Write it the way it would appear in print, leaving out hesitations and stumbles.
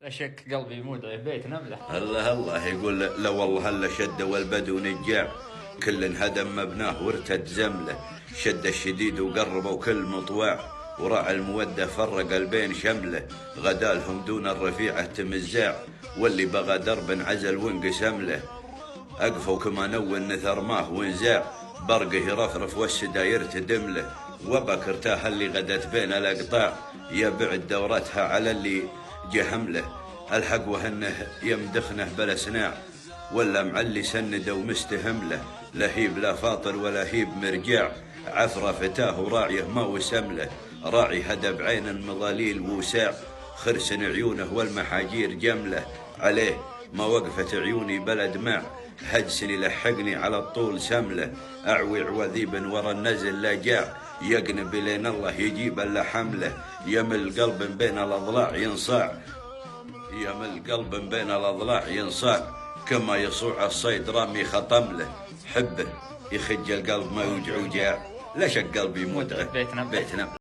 لا شك قلبي مودع بيت نملة. الله الله يقول لا والله هلا شد والبدو نجاع، كل هدم مبناه وارتد زمله، شد الشديد وقرب وكل مطواع، وراع المودة فرق البين شمله، غدالهم دون الرفيعة تمزاع، واللي بغى درب عزل وانقسم له، أقفوا كما نون نثر ماه وانزاع، برقه يرفرف والسدا يرتدم له، وبك ارتاح اللي غدت بين الأقطاع، يبعد دورتها على اللي جهم له، الحق وهنه يمدخنه بلا سناع، ولا معلي سند ومستهم له، لهيب لا فاطر ولا هيب مرجاع، عفرة فتاه وراعيه ما وسم له، راعي هدب عين المظاليل وساع، خرسن عيونه والمحاجير جمله، عليه ما وقفت عيوني بلا دماع، هجسني لحقني على الطول سمله، أعوي عوذيب ورا النزل لا جاع، يقنب لين الله يجيب الا حمله، يمل قلب بين الأضلاع ينصاع، يمل قلب بين الأضلاع ينصاع، كما يصوع الصيد رامي خطم له، حبه يخج القلب ما يوجع وجاع، لا شك قلبي متعب بيت نملة.